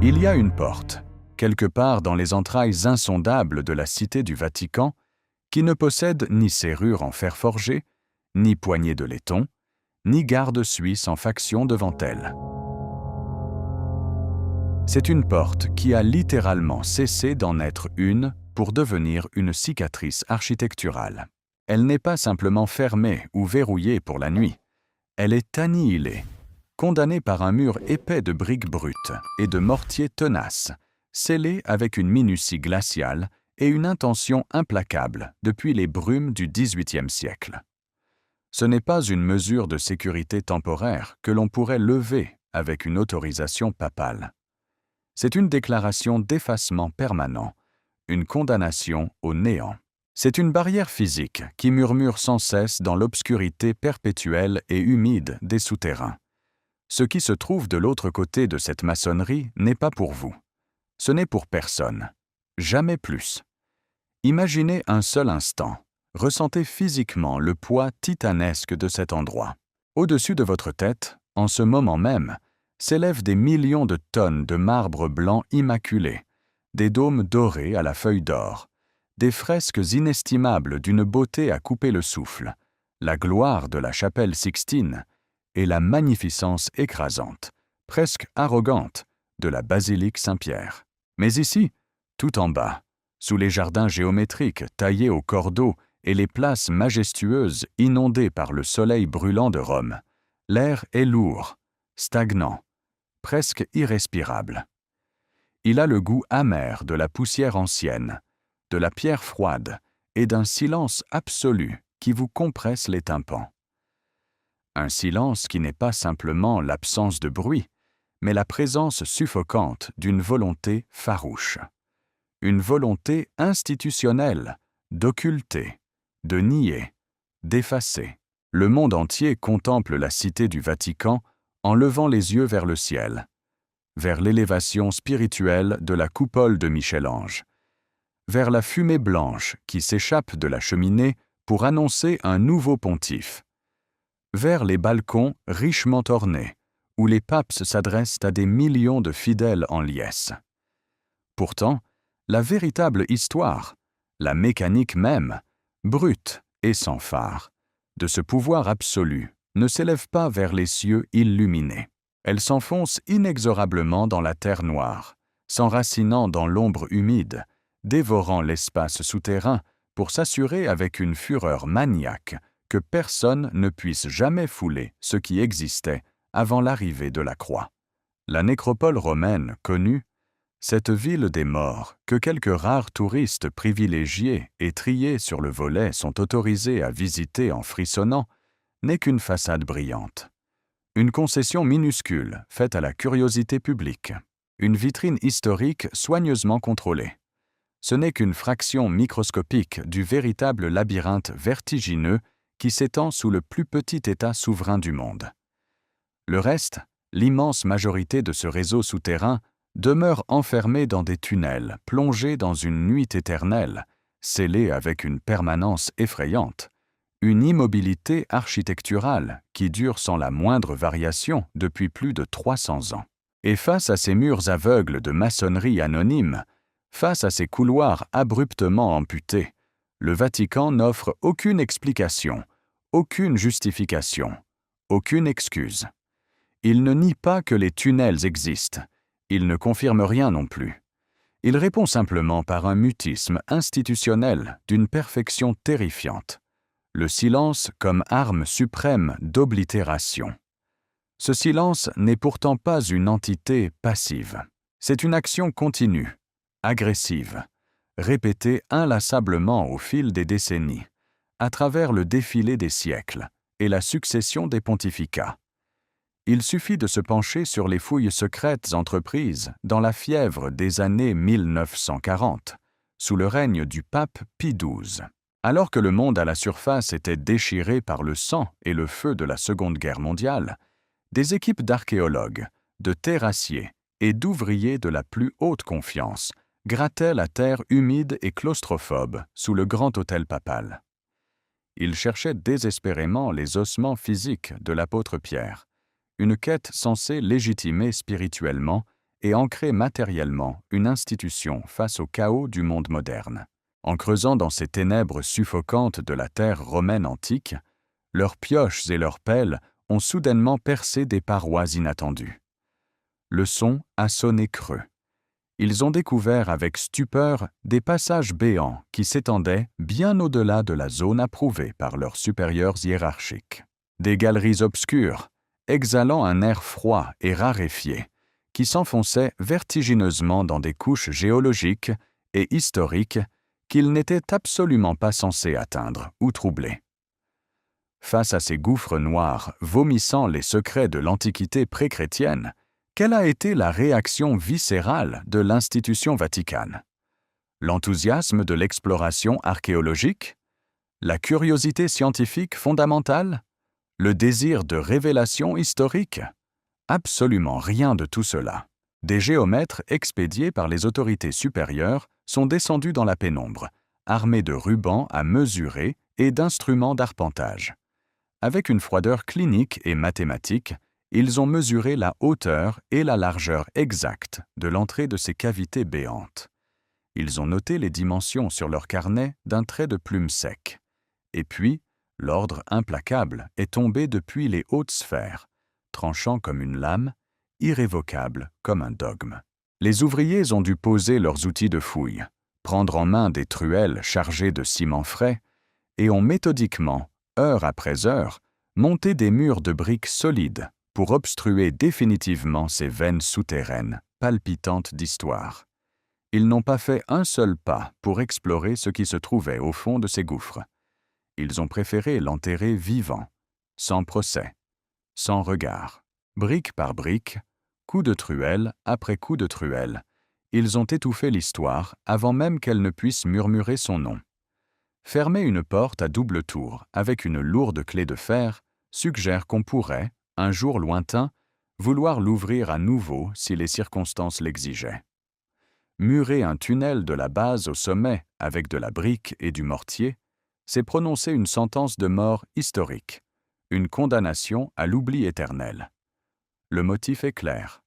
Il y a une porte, quelque part dans les entrailles insondables de la cité du Vatican, qui ne possède ni serrure en fer forgé, ni poignée de laiton, ni garde suisse en faction devant elle. C'est une porte qui a littéralement cessé d'en être une pour devenir une cicatrice architecturale. Elle n'est pas simplement fermée ou verrouillée pour la nuit, elle est annihilée, condamnée par un mur épais de briques brutes et de mortiers tenaces, scellé avec une minutie glaciale et une intention implacable depuis les brumes du XVIIIe siècle. Ce n'est pas une mesure de sécurité temporaire que l'on pourrait lever avec une autorisation papale. C'est une déclaration d'effacement permanent, une condamnation au néant. C'est une barrière physique qui murmure sans cesse dans l'obscurité perpétuelle et humide des souterrains. Ce qui se trouve de l'autre côté de cette maçonnerie n'est pas pour vous. Ce n'est pour personne. Jamais plus. Imaginez un seul instant. Ressentez physiquement le poids titanesque de cet endroit. Au-dessus de votre tête, en ce moment même, s'élèvent des millions de tonnes de marbre blanc immaculé, des dômes dorés à la feuille d'or, des fresques inestimables d'une beauté à couper le souffle, la gloire de la chapelle Sixtine et la magnificence écrasante, presque arrogante, de la basilique Saint-Pierre. Mais ici, tout en bas, sous les jardins géométriques taillés au cordeau et les places majestueuses inondées par le soleil brûlant de Rome, l'air est lourd, stagnant, presque irrespirable. Il a le goût amer de la poussière ancienne, de la pierre froide et d'un silence absolu qui vous compresse les tympans. Un silence qui n'est pas simplement l'absence de bruit, mais la présence suffocante d'une volonté farouche. Une volonté institutionnelle, d'occulter, de nier, d'effacer. Le monde entier contemple la cité du Vatican en levant les yeux vers le ciel, vers l'élévation spirituelle de la coupole de Michel-Ange, vers la fumée blanche qui s'échappe de la cheminée pour annoncer un nouveau pontife, vers les balcons richement ornés, où les papes s'adressent à des millions de fidèles en liesse. Pourtant, la véritable histoire, la mécanique même, brute et sans phare, de ce pouvoir absolu ne s'élève pas vers les cieux illuminés. Elle s'enfonce inexorablement dans la terre noire, s'enracinant dans l'ombre humide, dévorant l'espace souterrain pour s'assurer avec une fureur maniaque que personne ne puisse jamais fouler ce qui existait avant l'arrivée de la croix. La nécropole romaine connue, cette ville des morts que quelques rares touristes privilégiés et triés sur le volet sont autorisés à visiter en frissonnant, n'est qu'une façade brillante. Une concession minuscule faite à la curiosité publique. Une vitrine historique soigneusement contrôlée. Ce n'est qu'une fraction microscopique du véritable labyrinthe vertigineux qui s'étend sous le plus petit État souverain du monde. Le reste, l'immense majorité de ce réseau souterrain, demeure enfermée dans des tunnels, plongés dans une nuit éternelle, scellée avec une permanence effrayante, une immobilité architecturale qui dure sans la moindre variation depuis plus de 300 ans. Et face à ces murs aveugles de maçonnerie anonyme, face à ces couloirs abruptement amputés, le Vatican n'offre aucune explication, aucune justification, aucune excuse. Il ne nie pas que les tunnels existent, il ne confirme rien non plus. Il répond simplement par un mutisme institutionnel d'une perfection terrifiante. Le silence comme arme suprême d'oblitération. Ce silence n'est pourtant pas une entité passive. C'est une action continue, agressive, répétée inlassablement au fil des décennies, à travers le défilé des siècles et la succession des pontificats. Il suffit de se pencher sur les fouilles secrètes entreprises dans la fièvre des années 1940, sous le règne du pape Pie XII. Alors que le monde à la surface était déchiré par le sang et le feu de la Seconde Guerre mondiale, des équipes d'archéologues, de terrassiers et d'ouvriers de la plus haute confiance grattaient la terre humide et claustrophobe sous le grand autel papal. Ils cherchaient désespérément les ossements physiques de l'apôtre Pierre, une quête censée légitimer spirituellement et ancrer matériellement une institution face au chaos du monde moderne. En creusant dans ces ténèbres suffocantes de la terre romaine antique, leurs pioches et leurs pelles ont soudainement percé des parois inattendues. Le son a sonné creux. Ils ont découvert avec stupeur des passages béants qui s'étendaient bien au-delà de la zone approuvée par leurs supérieurs hiérarchiques. Des galeries obscures, exhalant un air froid et raréfié, qui s'enfonçaient vertigineusement dans des couches géologiques et historiques qu'ils n'étaient absolument pas censés atteindre ou troubler. Face à ces gouffres noirs vomissant les secrets de l'Antiquité pré-chrétienne, quelle a été la réaction viscérale de l'institution Vaticane? L'enthousiasme de l'exploration archéologique? La curiosité scientifique fondamentale? Le désir de révélation historique? Absolument rien de tout cela. Des géomètres expédiés par les autorités supérieures sont descendus dans la pénombre, armés de rubans à mesurer et d'instruments d'arpentage. Avec une froideur clinique et mathématique, ils ont mesuré la hauteur et la largeur exacte de l'entrée de ces cavités béantes. Ils ont noté les dimensions sur leur carnet d'un trait de plume sec. Et puis, l'ordre implacable est tombé depuis les hautes sphères, tranchant comme une lame, irrévocable comme un dogme. Les ouvriers ont dû poser leurs outils de fouille, prendre en main des truelles chargées de ciment frais, et ont méthodiquement, heure après heure, monté des murs de briques solides pour obstruer définitivement ces veines souterraines, palpitantes d'histoire. Ils n'ont pas fait un seul pas pour explorer ce qui se trouvait au fond de ces gouffres. Ils ont préféré l'enterrer vivant, sans procès, sans regard. Brique par brique, coup de truelle après coup de truelle, ils ont étouffé l'histoire avant même qu'elle ne puisse murmurer son nom. Fermer une porte à double tour avec une lourde clé de fer suggère qu'on pourrait, un jour lointain, vouloir l'ouvrir à nouveau si les circonstances l'exigeaient. Murer un tunnel de la base au sommet avec de la brique et du mortier, c'est prononcer une sentence de mort historique, une condamnation à l'oubli éternel. Le motif est clair,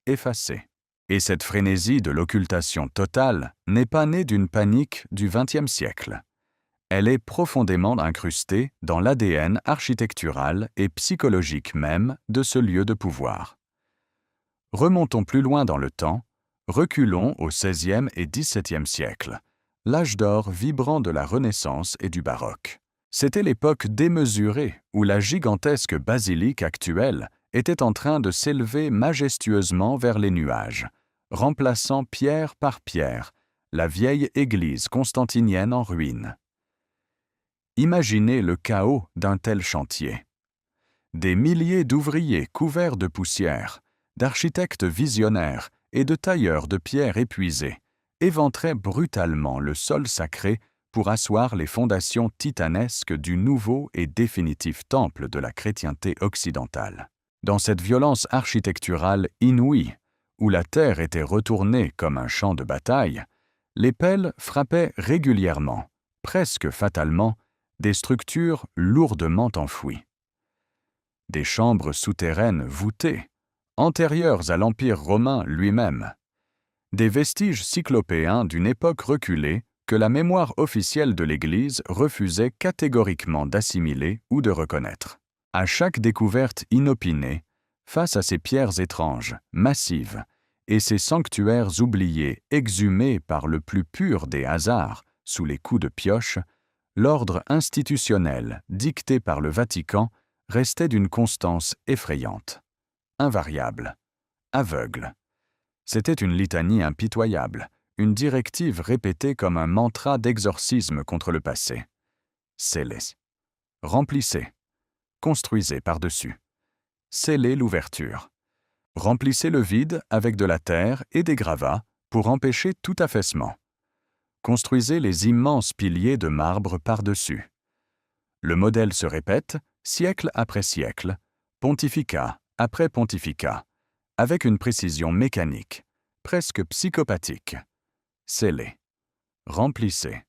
effacé. Et cette frénésie de l'occultation totale n'est pas née d'une panique du XXe siècle. Elle est profondément incrustée dans l'ADN architectural et psychologique même de ce lieu de pouvoir. Remontons plus loin dans le temps, reculons au XVIe et XVIIe siècle, l'âge d'or vibrant de la Renaissance et du baroque. C'était l'époque démesurée où la gigantesque basilique actuelle était en train de s'élever majestueusement vers les nuages, remplaçant pierre par pierre la vieille église constantinienne en ruine. Imaginez le chaos d'un tel chantier. Des milliers d'ouvriers couverts de poussière, d'architectes visionnaires et de tailleurs de pierre épuisés éventraient brutalement le sol sacré pour asseoir les fondations titanesques du nouveau et définitif temple de la chrétienté occidentale. Dans cette violence architecturale inouïe, où la terre était retournée comme un champ de bataille, les pelles frappaient régulièrement, presque fatalement, des structures lourdement enfouies. Des chambres souterraines voûtées, antérieures à l'Empire romain lui-même. Des vestiges cyclopéens d'une époque reculée que la mémoire officielle de l'Église refusait catégoriquement d'assimiler ou de reconnaître. À chaque découverte inopinée, face à ces pierres étranges, massives, et ces sanctuaires oubliés exhumés par le plus pur des hasards sous les coups de pioche, l'ordre institutionnel dicté par le Vatican restait d'une constance effrayante, invariable, aveugle. C'était une litanie impitoyable, une directive répétée comme un mantra d'exorcisme contre le passé. Scellez. Remplissez. Construisez par-dessus. Scellez l'ouverture. Remplissez le vide avec de la terre et des gravats pour empêcher tout affaissement. Construisez les immenses piliers de marbre par-dessus. Le modèle se répète, siècle après siècle, pontificat après pontificat, avec une précision mécanique, presque psychopathique. Scellez. Remplissez.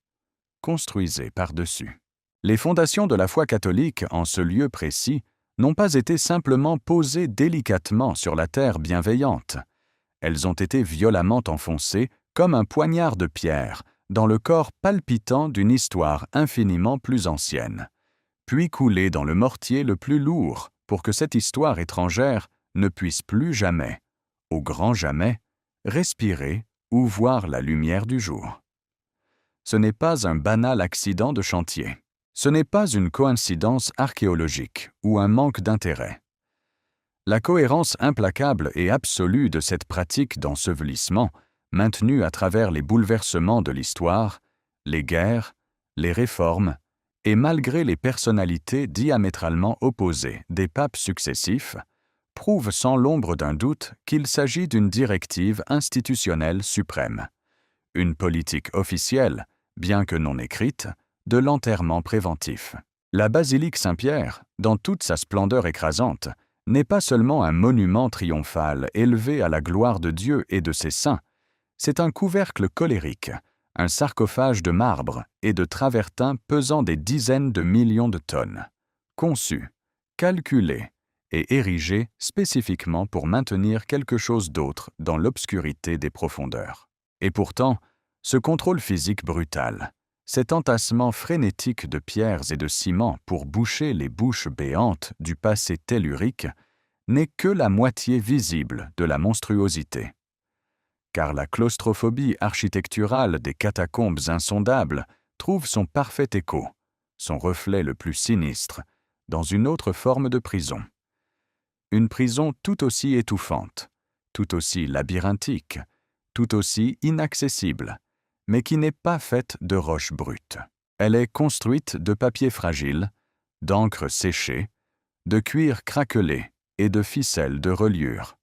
Construisez par-dessus. Les fondations de la foi catholique en ce lieu précis n'ont pas été simplement posées délicatement sur la terre bienveillante. Elles ont été violemment enfoncées, comme un poignard de pierre, dans le corps palpitant d'une histoire infiniment plus ancienne, puis coulées dans le mortier le plus lourd pour que cette histoire étrangère ne puisse plus jamais, au grand jamais, respirer ou voir la lumière du jour. Ce n'est pas un banal accident de chantier. Ce n'est pas une coïncidence archéologique ou un manque d'intérêt. La cohérence implacable et absolue de cette pratique d'ensevelissement, maintenue à travers les bouleversements de l'histoire, les guerres, les réformes, et malgré les personnalités diamétralement opposées des papes successifs, prouve sans l'ombre d'un doute qu'il s'agit d'une directive institutionnelle suprême, une politique officielle, bien que non écrite, de l'enterrement préventif. La basilique Saint-Pierre, dans toute sa splendeur écrasante, n'est pas seulement un monument triomphal élevé à la gloire de Dieu et de ses saints, c'est un couvercle colérique, un sarcophage de marbre et de travertin pesant des dizaines de millions de tonnes, conçu, calculé et érigé spécifiquement pour maintenir quelque chose d'autre dans l'obscurité des profondeurs. Et pourtant, ce contrôle physique brutal, cet entassement frénétique de pierres et de ciment pour boucher les bouches béantes du passé tellurique, n'est que la moitié visible de la monstruosité. Car la claustrophobie architecturale des catacombes insondables trouve son parfait écho, son reflet le plus sinistre, dans une autre forme de prison. Une prison tout aussi étouffante, tout aussi labyrinthique, tout aussi inaccessible, mais qui n'est pas faite de roches brutes. Elle est construite de papier fragile, d'encre séchée, de cuir craquelé et de ficelles de reliure.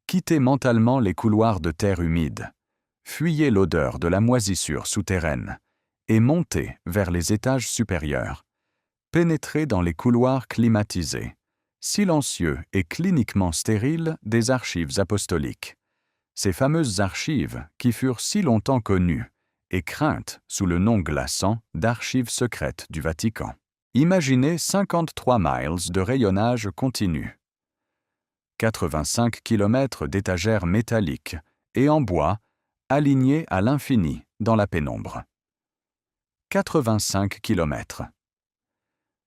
Quittez mentalement les couloirs de terre humide, fuyez l'odeur de la moisissure souterraine et montez vers les étages supérieurs. Pénétrez dans les couloirs climatisés, silencieux et cliniquement stériles des archives apostoliques. Ces fameuses archives qui furent si longtemps connues et craintes sous le nom glaçant d'archives secrètes du Vatican. Imaginez 53 miles de rayonnage continu, 85 km d'étagères métalliques et en bois, alignées à l'infini dans la pénombre. 85 km.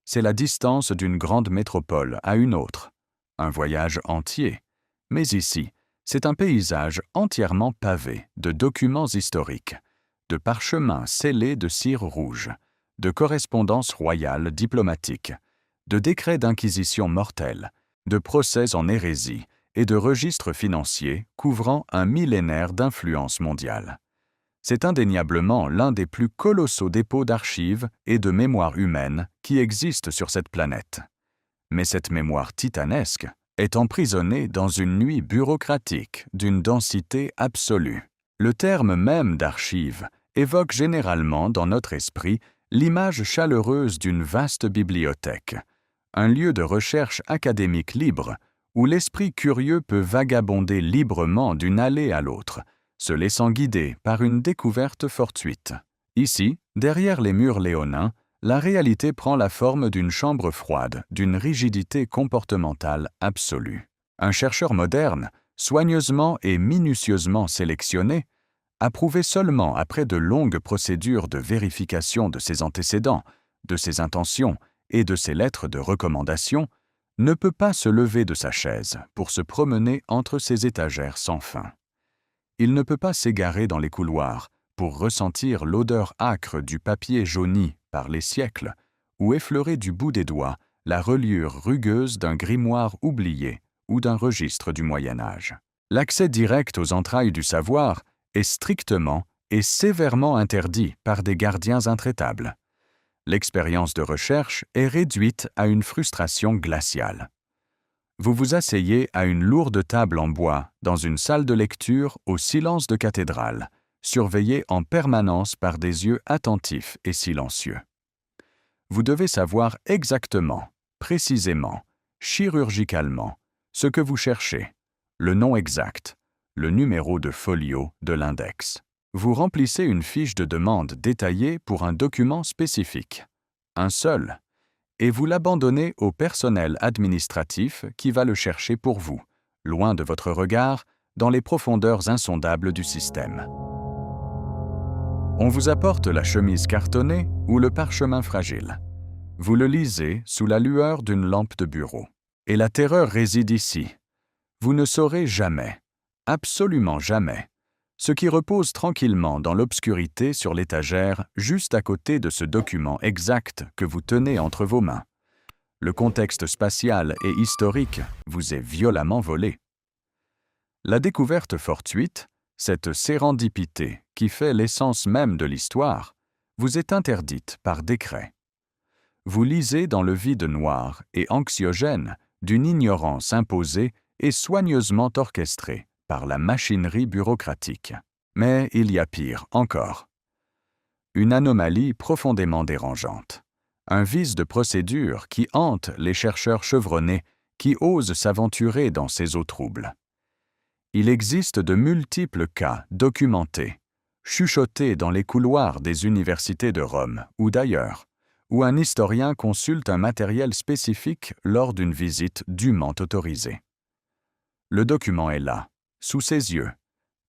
C'est la distance d'une grande métropole à une autre, un voyage entier, mais ici, c'est un paysage entièrement pavé de documents historiques, de parchemins scellés de cire rouge, de correspondances royales diplomatiques, de décrets d'inquisition mortels, de procès en hérésie et de registres financiers couvrant un millénaire d'influence mondiale. C'est indéniablement l'un des plus colossaux dépôts d'archives et de mémoire humaine qui existent sur cette planète. Mais cette mémoire titanesque est emprisonnée dans une nuit bureaucratique d'une densité absolue. Le terme même d'archive évoque généralement dans notre esprit l'image chaleureuse d'une vaste bibliothèque, un lieu de recherche académique libre où l'esprit curieux peut vagabonder librement d'une allée à l'autre, se laissant guider par une découverte fortuite. Ici, derrière les murs léonins, la réalité prend la forme d'une chambre froide, d'une rigidité comportementale absolue. Un chercheur moderne, soigneusement et minutieusement sélectionné, approuvé seulement après de longues procédures de vérification de ses antécédents, de ses intentions et de ses lettres de recommandation, ne peut pas se lever de sa chaise pour se promener entre ces étagères sans fin. Il ne peut pas s'égarer dans les couloirs pour ressentir l'odeur âcre du papier jauni par les siècles ou effleurer du bout des doigts la reliure rugueuse d'un grimoire oublié ou d'un registre du Moyen Âge. L'accès direct aux entrailles du savoir est strictement et sévèrement interdit par des gardiens intraitables. L'expérience de recherche est réduite à une frustration glaciale. Vous vous asseyez à une lourde table en bois dans une salle de lecture au silence de cathédrale, surveillée en permanence par des yeux attentifs et silencieux. Vous devez savoir exactement, précisément, chirurgicalement, ce que vous cherchez, le nom exact, le numéro de folio de l'index. Vous remplissez une fiche de demande détaillée pour un document spécifique, un seul, et vous l'abandonnez au personnel administratif qui va le chercher pour vous, loin de votre regard, dans les profondeurs insondables du système. On vous apporte la chemise cartonnée ou le parchemin fragile. Vous le lisez sous la lueur d'une lampe de bureau. Et la terreur réside ici. Vous ne saurez jamais, absolument jamais, ce qui repose tranquillement dans l'obscurité sur l'étagère juste à côté de ce document exact que vous tenez entre vos mains. Le contexte spatial et historique vous est violemment volé. La découverte fortuite, cette sérendipité qui fait l'essence même de l'histoire, vous est interdite par décret. Vous lisez dans le vide noir et anxiogène d'une ignorance imposée et soigneusement orchestrée par la machinerie bureaucratique. Mais il y a pire encore. Une anomalie profondément dérangeante. Un vice de procédure qui hante les chercheurs chevronnés qui osent s'aventurer dans ces eaux troubles. Il existe de multiples cas documentés, chuchotés dans les couloirs des universités de Rome ou d'ailleurs, où un historien consulte un matériel spécifique lors d'une visite dûment autorisée. Le document est là, sous ses yeux,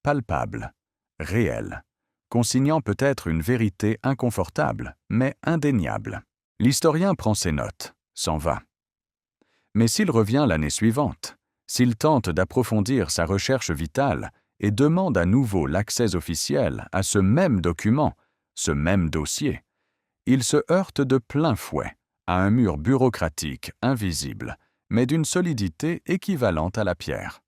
palpable, réel, consignant peut-être une vérité inconfortable, mais indéniable. L'historien prend ses notes, s'en va. Mais s'il revient l'année suivante, s'il tente d'approfondir sa recherche vitale et demande à nouveau l'accès officiel à ce même document, ce même dossier, il se heurte de plein fouet à un mur bureaucratique invisible, mais d'une solidité équivalente à la pierre.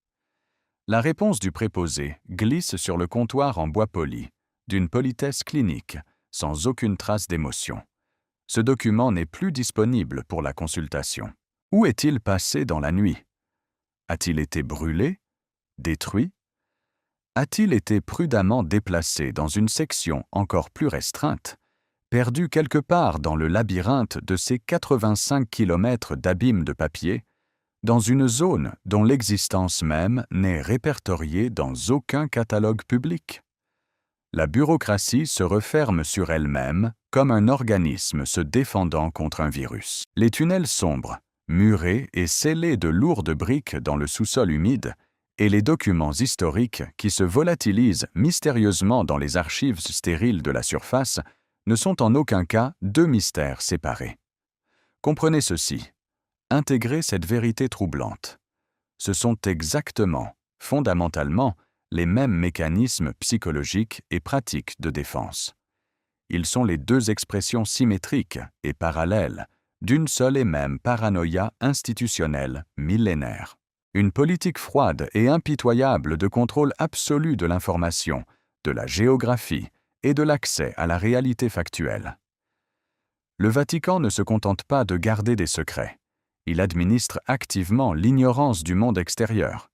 La réponse du préposé glisse sur le comptoir en bois poli, d'une politesse clinique, sans aucune trace d'émotion. Ce document n'est plus disponible pour la consultation. Où est-il passé dans la nuit? A-t-il été brûlé? Détruit? A-t-il été prudemment déplacé dans une section encore plus restreinte, perdu quelque part dans le labyrinthe de ces 85 kilomètres d'abîmes de papier, dans une zone dont l'existence même n'est répertoriée dans aucun catalogue public? La bureaucratie se referme sur elle-même comme un organisme se défendant contre un virus. Les tunnels sombres, murés et scellés de lourdes briques dans le sous-sol humide, et les documents historiques qui se volatilisent mystérieusement dans les archives stériles de la surface ne sont en aucun cas deux mystères séparés. Comprenez ceci, intégrez cette vérité troublante. Ce sont exactement, fondamentalement, les mêmes mécanismes psychologiques et pratiques de défense. Ils sont les deux expressions symétriques et parallèles d'une seule et même paranoïa institutionnelle millénaire. Une politique froide et impitoyable de contrôle absolu de l'information, de la géographie et de l'accès à la réalité factuelle. Le Vatican ne se contente pas de garder des secrets. Il administre activement l'ignorance du monde extérieur.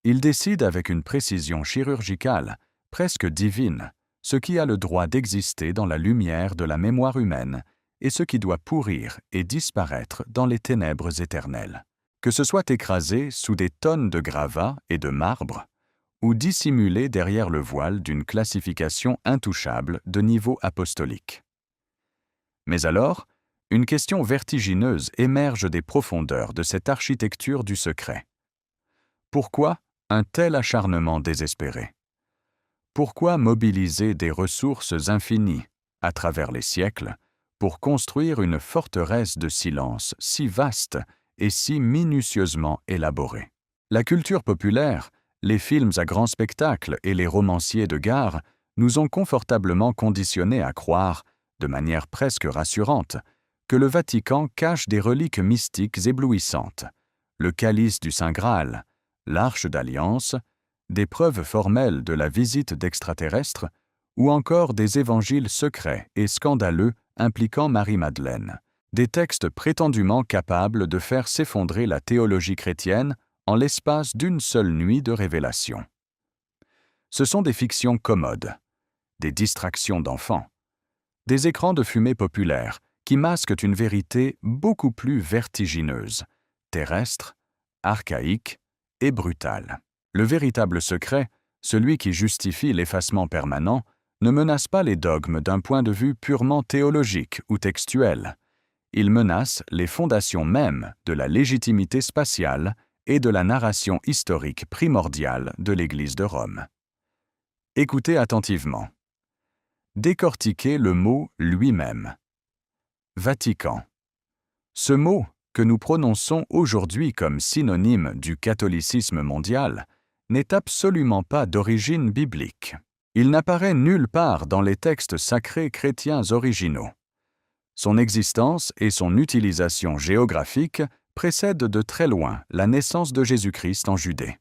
Il décide avec une précision chirurgicale, presque divine, ce qui a le droit d'exister dans la lumière de la mémoire humaine et ce qui doit pourrir et disparaître dans les ténèbres éternelles. Que ce soit écrasé sous des tonnes de gravats et de marbre, ou dissimulé derrière le voile d'une classification intouchable de niveau apostolique. Mais alors, une question vertigineuse émerge des profondeurs de cette architecture du secret. Pourquoi un tel acharnement désespéré? Pourquoi mobiliser des ressources infinies, à travers les siècles, pour construire une forteresse de silence si vaste et si minutieusement élaborée? La culture populaire, les films à grand spectacle et les romanciers de gare nous ont confortablement conditionnés à croire, de manière presque rassurante, que le Vatican cache des reliques mystiques éblouissantes, le calice du Saint Graal, l'Arche d'Alliance, des preuves formelles de la visite d'extraterrestres ou encore des évangiles secrets et scandaleux impliquant Marie-Madeleine, des textes prétendument capables de faire s'effondrer la théologie chrétienne en l'espace d'une seule nuit de révélation. Ce sont des fictions commodes, des distractions d'enfants, des écrans de fumée populaires qui masquent une vérité beaucoup plus vertigineuse, terrestre, archaïque et brutale. Le véritable secret, celui qui justifie l'effacement permanent, ne menace pas les dogmes d'un point de vue purement théologique ou textuel. Il menace les fondations mêmes de la légitimité spatiale et de la narration historique primordiale de l'Église de Rome. Écoutez attentivement. Décortiquez le mot lui-même. Vatican. Ce mot, que nous prononçons aujourd'hui comme synonyme du catholicisme mondial, n'est absolument pas d'origine biblique. Il n'apparaît nulle part dans les textes sacrés chrétiens originaux. Son existence et son utilisation géographique précèdent de très loin la naissance de Jésus-Christ en Judée.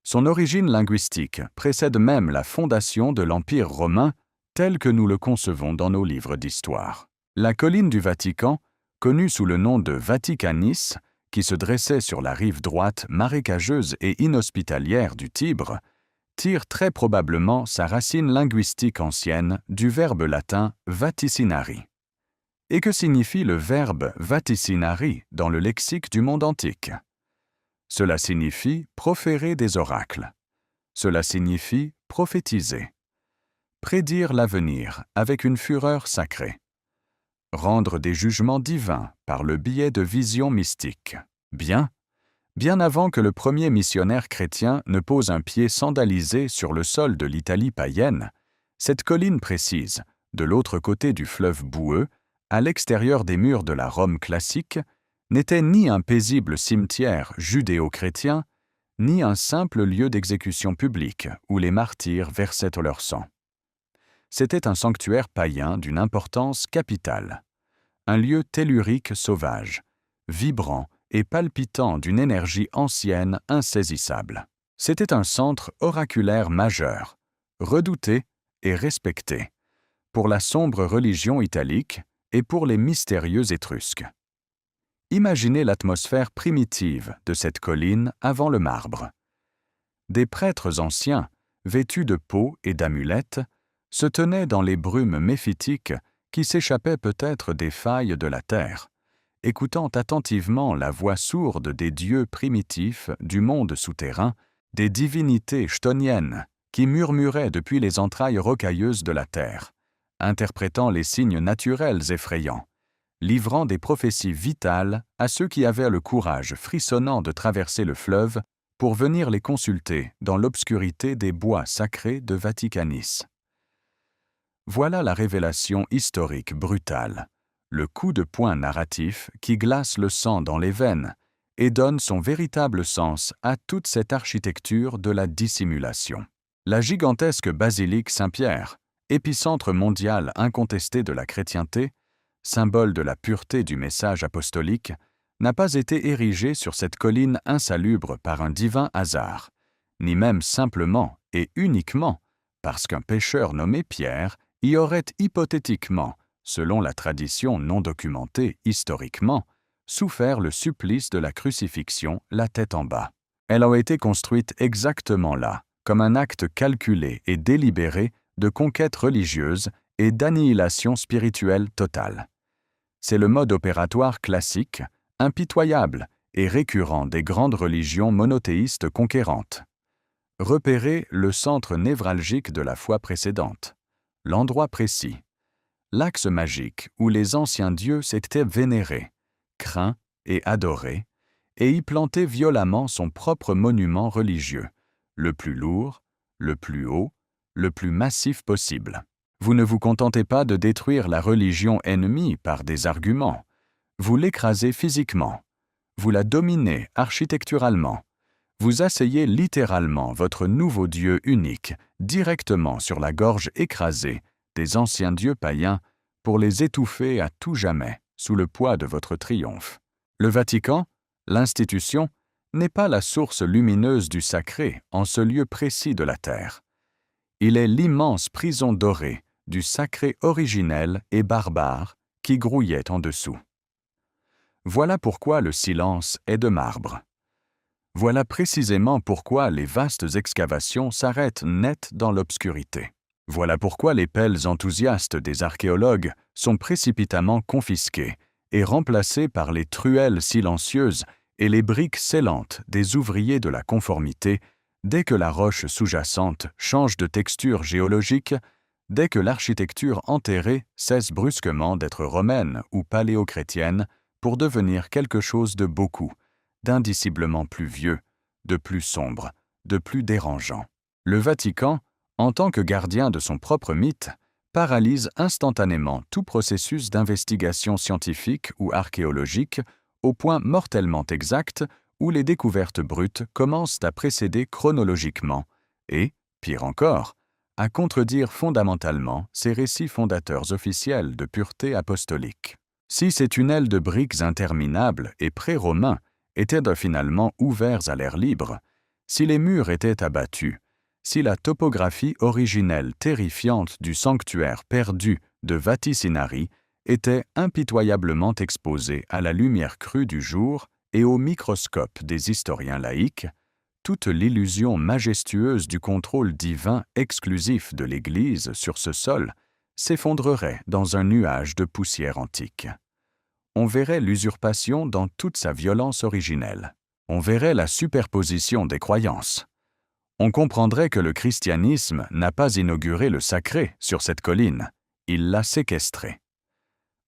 Son origine linguistique précède même la fondation de l'Empire romain tel que nous le concevons dans nos livres d'histoire. La colline du Vatican, connue sous le nom de Vaticanis, qui se dressait sur la rive droite marécageuse et inhospitalière du Tibre, tire très probablement sa racine linguistique ancienne du verbe latin vaticinari. Et que signifie le verbe vaticinari dans le lexique du monde antique? Cela signifie proférer des oracles. Cela signifie prophétiser. Prédire l'avenir avec une fureur sacrée. Rendre des jugements divins par le biais de visions mystiques. Bien avant que le premier missionnaire chrétien ne pose un pied sandalisé sur le sol de l'Italie païenne, cette colline précise, de l'autre côté du fleuve boueux, à l'extérieur des murs de la Rome classique, n'était ni un paisible cimetière judéo-chrétien, ni un simple lieu d'exécution publique où les martyrs versaient leur sang. C'était un sanctuaire païen d'une importance capitale, un lieu tellurique sauvage, vibrant et palpitant d'une énergie ancienne insaisissable. C'était un centre oraculaire majeur, redouté et respecté, pour la sombre religion italique et pour les mystérieux Étrusques. Imaginez l'atmosphère primitive de cette colline avant le marbre. Des prêtres anciens, vêtus de peaux et d'amulettes, se tenaient dans les brumes méphitiques qui s'échappaient peut-être des failles de la terre, écoutant attentivement la voix sourde des dieux primitifs du monde souterrain, des divinités chtoniennes qui murmuraient depuis les entrailles rocailleuses de la terre, interprétant les signes naturels effrayants, livrant des prophéties vitales à ceux qui avaient le courage frissonnant de traverser le fleuve pour venir les consulter dans l'obscurité des bois sacrés de Vaticanis. Voilà la révélation historique brutale, le coup de poing narratif qui glace le sang dans les veines et donne son véritable sens à toute cette architecture de la dissimulation. La gigantesque basilique Saint-Pierre, épicentre mondial incontesté de la chrétienté, symbole de la pureté du message apostolique, n'a pas été érigée sur cette colline insalubre par un divin hasard, ni même simplement et uniquement parce qu'un pécheur nommé Pierre y aurait hypothétiquement, selon la tradition non documentée historiquement, souffert le supplice de la crucifixion la tête en bas. Elle a été construite exactement là, comme un acte calculé et délibéré de conquête religieuse et d'annihilation spirituelle totale. C'est le mode opératoire classique, impitoyable et récurrent des grandes religions monothéistes conquérantes. Repérer le centre névralgique de la foi précédente, l'endroit précis, l'axe magique où les anciens dieux s'étaient vénérés, craints et adorés, et y planter violemment son propre monument religieux, le plus lourd, le plus haut, le plus massif possible. Vous ne vous contentez pas de détruire la religion ennemie par des arguments, vous l'écrasez physiquement, vous la dominez architecturalement, vous asseyez littéralement votre nouveau Dieu unique directement sur la gorge écrasée des anciens dieux païens pour les étouffer à tout jamais sous le poids de votre triomphe. Le Vatican, l'institution, n'est pas la source lumineuse du sacré en ce lieu précis de la terre. Il est l'immense prison dorée du sacré originel et barbare qui grouillait en dessous. Voilà pourquoi le silence est de marbre. Voilà précisément pourquoi les vastes excavations s'arrêtent net dans l'obscurité. Voilà pourquoi les pelles enthousiastes des archéologues sont précipitamment confisquées et remplacées par les truelles silencieuses et les briques scellantes des ouvriers de la conformité dès que la roche sous-jacente change de texture géologique, dès que l'architecture enterrée cesse brusquement d'être romaine ou paléochrétienne pour devenir quelque chose de beaucoup, d'indiciblement plus vieux, de plus sombre, de plus dérangeant. Le Vatican, en tant que gardien de son propre mythe, paralyse instantanément tout processus d'investigation scientifique ou archéologique au point mortellement exact où les découvertes brutes commencent à précéder chronologiquement et, pire encore, à contredire fondamentalement ces récits fondateurs officiels de pureté apostolique. Si ces tunnels de briques interminables et pré-romains étaient finalement ouverts à l'air libre, si les murs étaient abattus, si la topographie originelle terrifiante du sanctuaire perdu de Vaticinari était impitoyablement exposée à la lumière crue du jour et au microscope des historiens laïcs, toute l'illusion majestueuse du contrôle divin exclusif de l'Église sur ce sol s'effondrerait dans un nuage de poussière antique. On verrait l'usurpation dans toute sa violence originelle. On verrait la superposition des croyances. On comprendrait que le christianisme n'a pas inauguré le sacré sur cette colline, il l'a séquestré.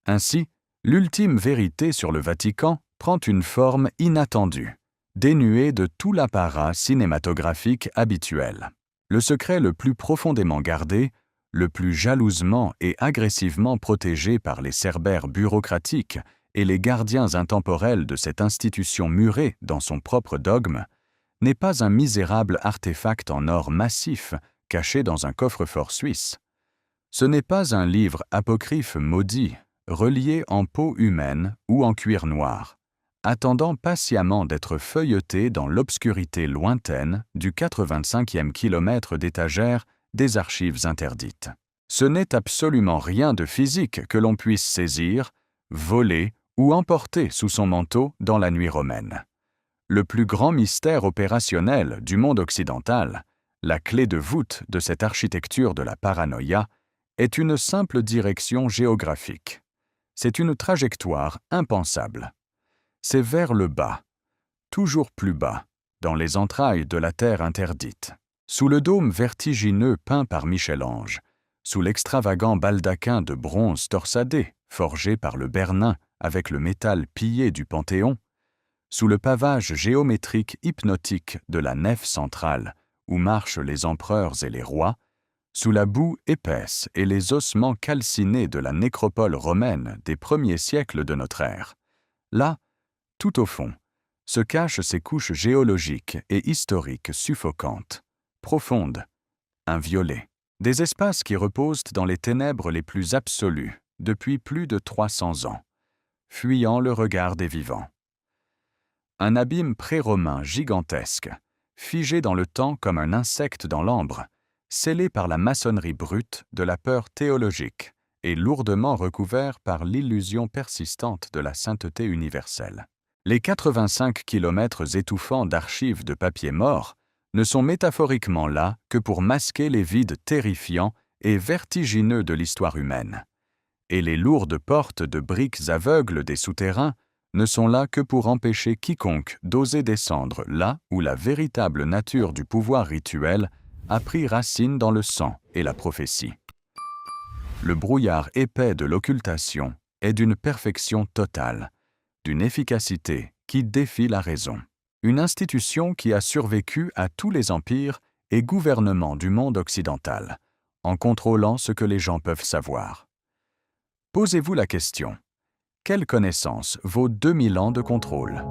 Ainsi, l'ultime vérité sur le Vatican prend une forme inattendue, dénuée de tout l'apparat cinématographique habituel. Le secret le plus profondément gardé, le plus jalousement et agressivement protégé par les cerbères bureaucratiques et les gardiens intemporels de cette institution murée dans son propre dogme, n'est pas un misérable artefact en or massif caché dans un coffre-fort suisse. Ce n'est pas un livre apocryphe maudit, relié en peau humaine ou en cuir noir, attendant patiemment d'être feuilleté dans l'obscurité lointaine du 85e kilomètre d'étagères des archives interdites. Ce n'est absolument rien de physique que l'on puisse saisir, voler ou emporter sous son manteau dans la nuit romaine. Le plus grand mystère opérationnel du monde occidental, la clé de voûte de cette architecture de la paranoïa, est une simple direction géographique. C'est une trajectoire impensable. C'est vers le bas, toujours plus bas, dans les entrailles de la terre interdite. Sous le dôme vertigineux peint par Michel-Ange, sous l'extravagant baldaquin de bronze torsadé forgé par le Bernin avec le métal pillé du Panthéon, sous le pavage géométrique hypnotique de la nef centrale où marchent les empereurs et les rois, sous la boue épaisse et les ossements calcinés de la nécropole romaine des premiers siècles de notre ère, là, tout au fond, se cachent ces couches géologiques et historiques suffocantes, profondes, inviolées, des espaces qui reposent dans les ténèbres les plus absolues depuis plus de 300 ans, fuyant le regard des vivants. Un abîme pré-romain gigantesque, figé dans le temps comme un insecte dans l'ambre, scellé par la maçonnerie brute de la peur théologique et lourdement recouvert par l'illusion persistante de la sainteté universelle. Les 85 kilomètres étouffants d'archives de papier mort ne sont métaphoriquement là que pour masquer les vides terrifiants et vertigineux de l'histoire humaine. Et les lourdes portes de briques aveugles des souterrains ne sont là que pour empêcher quiconque d'oser descendre là où la véritable nature du pouvoir rituel a pris racine dans le sang et la prophétie. Le brouillard épais de l'occultation est d'une perfection totale, d'une efficacité qui défie la raison. Une institution qui a survécu à tous les empires et gouvernements du monde occidental, en contrôlant ce que les gens peuvent savoir. Posez-vous la question. Quelle connaissance vaut 2000 ans de contrôle ?